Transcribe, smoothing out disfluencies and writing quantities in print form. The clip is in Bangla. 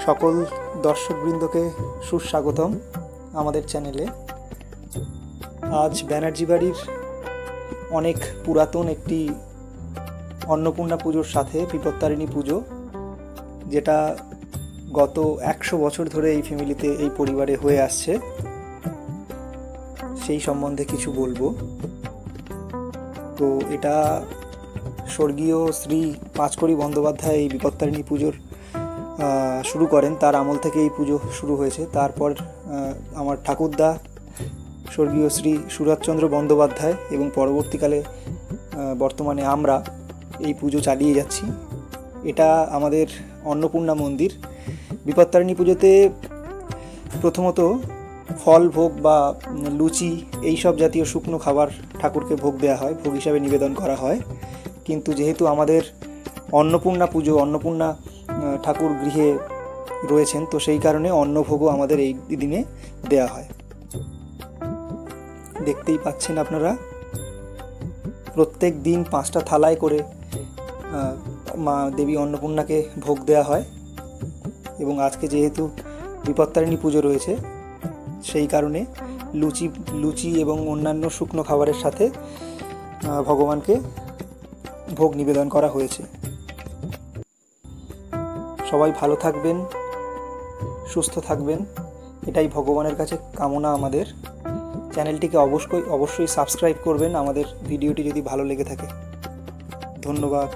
সকল দর্শকবৃন্দকে সুস্বাগতম আমাদের চ্যানেলে। আজ ব্যানার্জি বাড়ির অনেক পুরাতন একটি অন্নপূর্ণা পুজোর সাথে বিপত্তারিণী পুজো, যেটা গত 100 বছর ধরে এই ফ্যামিলিতে, এই পরিবারে হয়ে আসছে, সেই সম্বন্ধে কিছু বলবো। তো এটা স্বর্গীয় শ্রী পাঁচকড়ি বন্দ্যোপাধ্যায় এই বিপত্তারিণী পুজোর শুরু করেন, তার আমল থেকে এই পুজো শুরু হয়েছে। তারপর আমার ঠাকুরদা স্বর্গীয় শ্রী সুরতচন্দ্র বন্দ্যোপাধ্যায় এবং পরবর্তীকালে বর্তমানে আমরা এই পুজো চালিয়ে যাচ্ছি। এটা আমাদের অন্নপূর্ণা মন্দির। বিপত্তারিণী পুজোতে প্রথমত ফল ভোগ বা লুচি এই সব জাতীয় শুকনো খাবার ঠাকুরকে ভোগ দেওয়া হয়, ভোগ হিসাবে নিবেদন করা হয়। কিন্তু যেহেতু আমাদের অন্নপূর্ণা পুজো, অন্নপূর্ণা ঠাকুর গৃহে রয়েছেন, তো সেই কারণে অন্নভোগও আমাদের এই দিনে দেয়া হয়। দেখতেই পাচ্ছেন আপনারা, প্রত্যেক দিন 5টা থালায় করে মা দেবী অন্নপূর্ণাকে ভোগ দেওয়া হয়। এবং আজকে যেহেতু বিপত্তারিণী পুজো রয়েছে, সেই কারণে লুচি এবং অন্যান্য শুকনো খাবারের সাথে ভগবানকে ভোগ নিবেদন করা হয়েছে। সবাই ভালো থাকবেন, সুস্থ থাকবেন, এটাই ভগবানের কাছে কামনা আমাদের। চ্যানেলটিকে অবশ্যই সাবস্ক্রাইব করবেন আমাদের ভিডিওটি যদি ভালো লেগে থাকে। ধন্যবাদ।